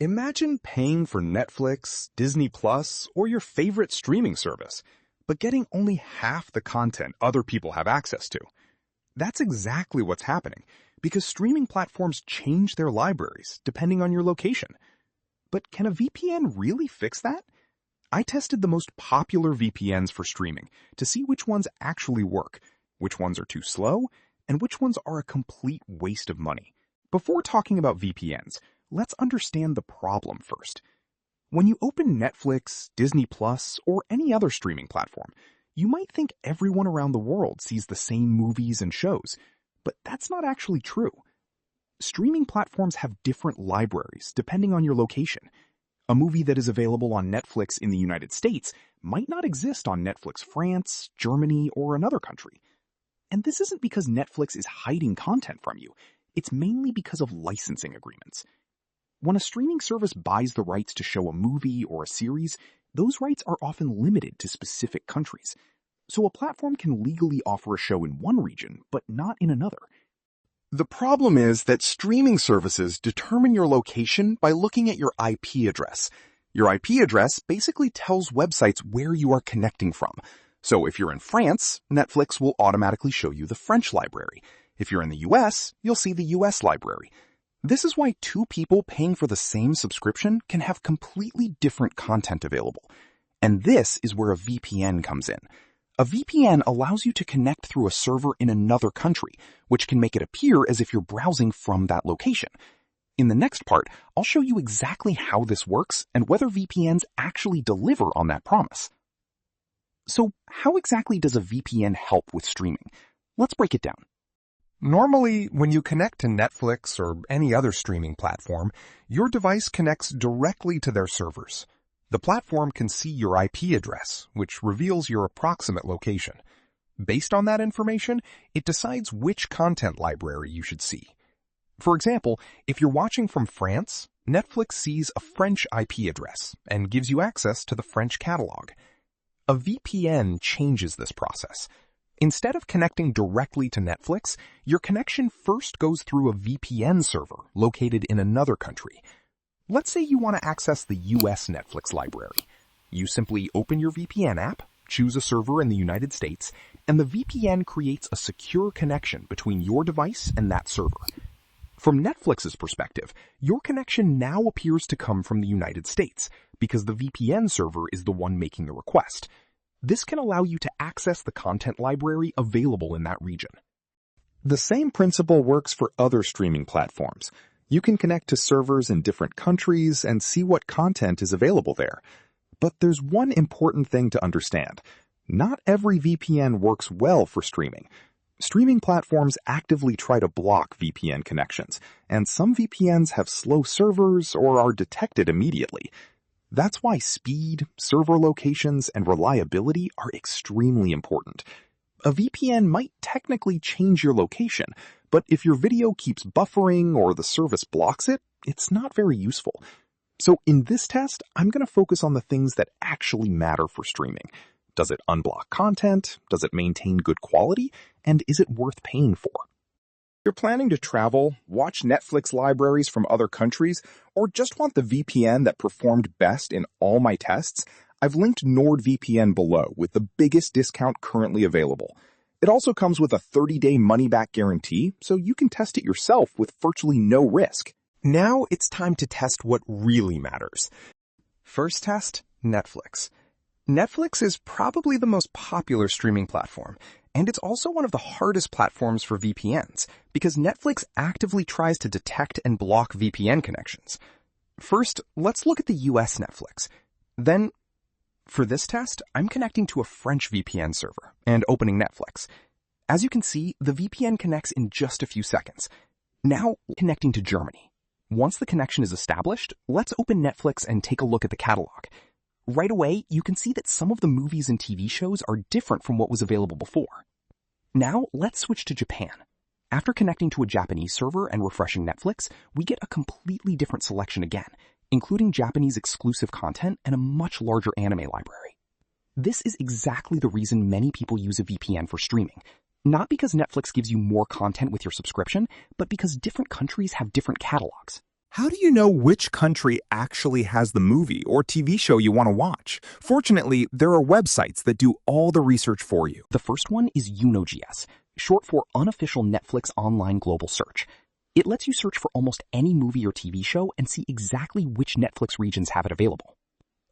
Imagine paying for Netflix, Disney Plus, or your favorite streaming service, but getting only half the content other people have access to. That's exactly what's happening, because streaming platforms change their libraries depending on your location. But can a VPN really fix that? I tested the most popular VPNs for streaming to see which ones actually work, which ones are too slow, and which ones are a complete waste of money. Before talking about VPNs, let's understand the problem first. When you open Netflix, Disney Plus, or any other streaming platform, you might think everyone around the world sees the same movies and shows, but that's not actually true. Streaming platforms have different libraries depending on your location. A movie that is available on Netflix in the United States might not exist on Netflix France, Germany, or another country. And this isn't because Netflix is hiding content from you. It's mainly because of licensing agreements. When a streaming service buys the rights to show a movie or a series, those rights are often limited to specific countries. So a platform can legally offer a show in one region, but not in another. The problem is that streaming services determine your location by looking at your IP address. Your IP address basically tells websites where you are connecting from. So if you're in France, Netflix will automatically show you the French library. If you're in the US, you'll see the US library. This is why two people paying for the same subscription can have completely different content available. And this is where a VPN comes in. A VPN allows you to connect through a server in another country, which can make it appear as if you're browsing from that location. In the next part, I'll show you exactly how this works and whether VPNs actually deliver on that promise. So how exactly does a VPN help with streaming? Let's break it down. Normally, when you connect to Netflix or any other streaming platform, your device connects directly to their servers. The platform can see your IP address, which reveals your approximate location. Based on that information, it decides which content library you should see. For example, if you're watching from France, Netflix sees a French IP address and gives you access to the French catalog. A VPN changes this process. Instead of connecting directly to Netflix, your connection first goes through a VPN server located in another country. Let's say you want to access the US Netflix library. You simply open your VPN app, choose a server in the United States, and the VPN creates a secure connection between your device and that server. From Netflix's perspective, your connection now appears to come from the United States because the VPN server is the one making the request. This can allow you to access the content library available in that region. The same principle works for other streaming platforms. You can connect to servers in different countries and see what content is available there. But there's one important thing to understand. Not every VPN works well for streaming. Streaming platforms actively try to block VPN connections, and some VPNs have slow servers or are detected immediately. That's why speed, server locations, and reliability are extremely important. A VPN might technically change your location, but if your video keeps buffering or the service blocks it, it's not very useful. So in this test, I'm going to focus on the things that actually matter for streaming. Does it unblock content? Does it maintain good quality? And is it worth paying for? If you're planning to travel, watch Netflix libraries from other countries, or just want the VPN that performed best in all my tests, I've linked NordVPN below with the biggest discount currently available. It also comes with a 30-day money-back guarantee, so you can test it yourself with virtually no risk. Now it's time to test what really matters. First test, Netflix. Netflix is probably the most popular streaming platform, and it's also one of the hardest platforms for VPNs, because Netflix actively tries to detect and block VPN connections. First, let's look at the US Netflix. Then, for this test, I'm connecting to a French VPN server and opening Netflix. As you can see, the VPN connects in just a few seconds. Now, connecting to Germany. Once the connection is established, let's open Netflix and take a look at the catalog. Right away, you can see that some of the movies and TV shows are different from what was available before. Now, let's switch to Japan. After connecting to a Japanese server and refreshing Netflix, we get a completely different selection again, including Japanese exclusive content and a much larger anime library. This is exactly the reason many people use a VPN for streaming. Not because Netflix gives you more content with your subscription, but because different countries have different catalogs. How do you know which country actually has the movie or TV show you want to watch? Fortunately, there are websites that do all the research for you. The first one is UnoGS, short for Unofficial Netflix Online Global Search. It lets you search for almost any movie or TV show and see exactly which Netflix regions have it available.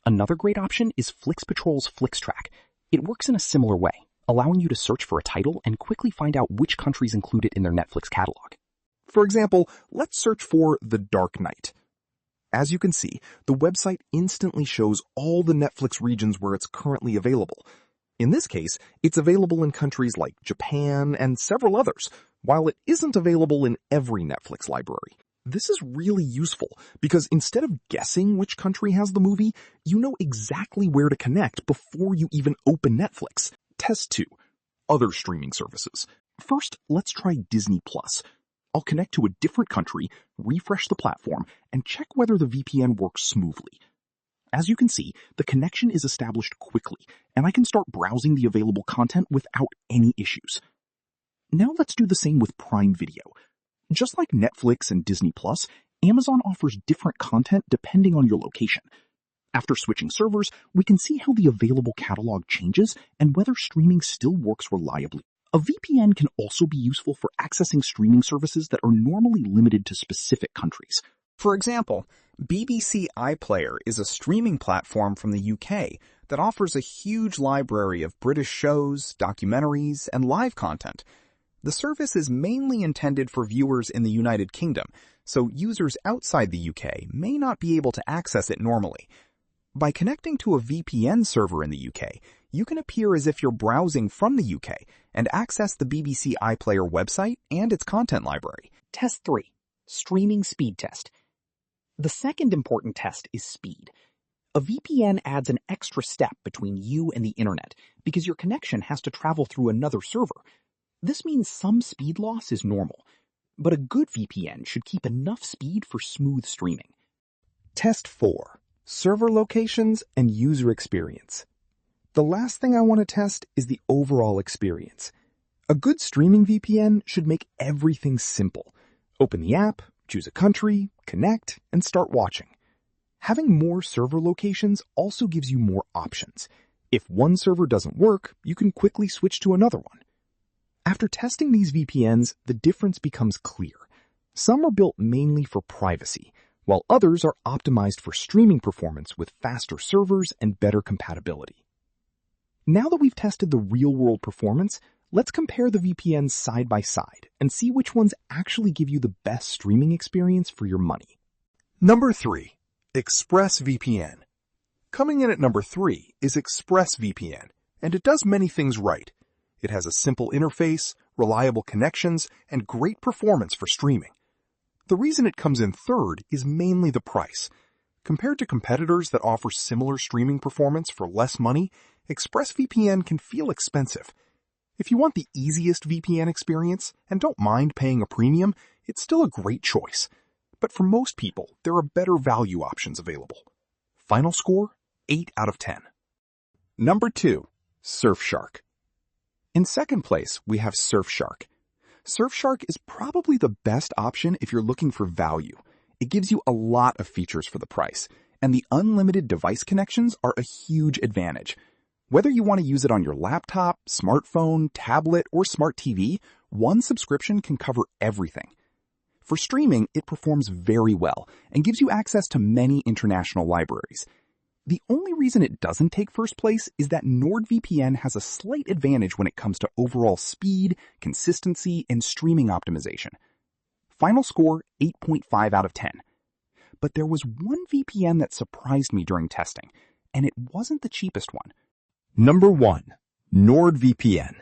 Another great option is FlixPatrol's FlixTrack. It works in a similar way, allowing you to search for a title and quickly find out which countries include it in their Netflix catalog. For example, let's search for The Dark Knight. As you can see, the website instantly shows all the Netflix regions where it's currently available. In this case, it's available in countries like Japan and several others, while it isn't available in every Netflix library. This is really useful because instead of guessing which country has the movie, you know exactly where to connect before you even open Netflix. Test 2. Other streaming services. First, let's try Disney+. I'll connect to a different country, refresh the platform, and check whether the VPN works smoothly. As you can see, the connection is established quickly, and I can start browsing the available content without any issues. Now let's do the same with Prime Video. Just like Netflix and Disney+, Amazon offers different content depending on your location. After switching servers, we can see how the available catalog changes and whether streaming still works reliably. A VPN can also be useful for accessing streaming services that are normally limited to specific countries. For example, BBC iPlayer is a streaming platform from the UK that offers a huge library of British shows, documentaries, and live content. The service is mainly intended for viewers in the United Kingdom, so users outside the UK may not be able to access it normally. By connecting to a VPN server in the UK, you can appear as if you're browsing from the UK and access the BBC iPlayer website and its content library. Test 3. Streaming Speed Test. The second important test is speed. A VPN adds an extra step between you and the internet because your connection has to travel through another server. This means some speed loss is normal, but a good VPN should keep enough speed for smooth streaming. Test 4. Server locations and user experience. The last thing I want to test is the overall experience. A good streaming VPN should make everything simple. Open the app, choose a country, connect, and start watching. Having more server locations also gives you more options. If one server doesn't work, you can quickly switch to another one. After testing these VPNs, the difference becomes clear. Some are built mainly for privacy, while others are optimized for streaming performance with faster servers and better compatibility. Now that we've tested the real-world performance, let's compare the VPNs side by side and see which ones actually give you the best streaming experience for your money. Number 3. ExpressVPN. Coming in at number 3 is ExpressVPN, and it does many things right. It has a simple interface, reliable connections, and great performance for streaming. The reason it comes in third is mainly the price. Compared to competitors that offer similar streaming performance for less money, ExpressVPN can feel expensive. If you want the easiest VPN experience and don't mind paying a premium, it's still a great choice. But for most people, there are better value options available. Final score, 8 out of 10. Number 2. Surfshark. In second place, we have Surfshark. Surfshark is probably the best option if you're looking for value. It gives you a lot of features for the price, and the unlimited device connections are a huge advantage. Whether you want to use it on your laptop, smartphone, tablet, or smart TV, one subscription can cover everything. For streaming, it performs very well and gives you access to many international libraries. The only reason it doesn't take first place is that NordVPN has a slight advantage when it comes to overall speed, consistency, and streaming optimization. Final score, 8.5 out of 10. But there was one VPN that surprised me during testing, and it wasn't the cheapest one. Number 1. NordVPN.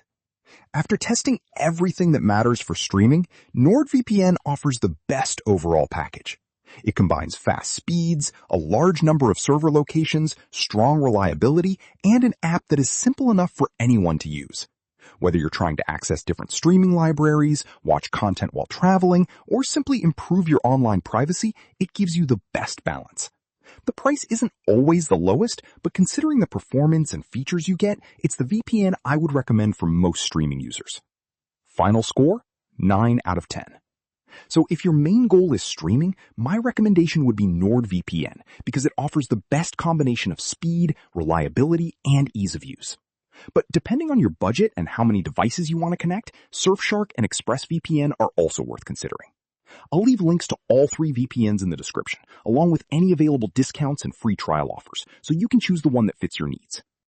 After testing everything that matters for streaming, NordVPN offers the best overall package. It combines fast speeds, a large number of server locations, strong reliability, and an app that is simple enough for anyone to use. Whether you're trying to access different streaming libraries, watch content while traveling, or simply improve your online privacy, it gives you the best balance. The price isn't always the lowest, but considering the performance and features you get, it's the VPN I would recommend for most streaming users. Final score, 9 out of 10. So if your main goal is streaming, my recommendation would be NordVPN because it offers the best combination of speed, reliability, and ease of use. But depending on your budget and how many devices you want to connect, Surfshark and ExpressVPN are also worth considering. I'll leave links to all 3 VPNs in the description, along with any available discounts and free trial offers, so you can choose the one that fits your needs.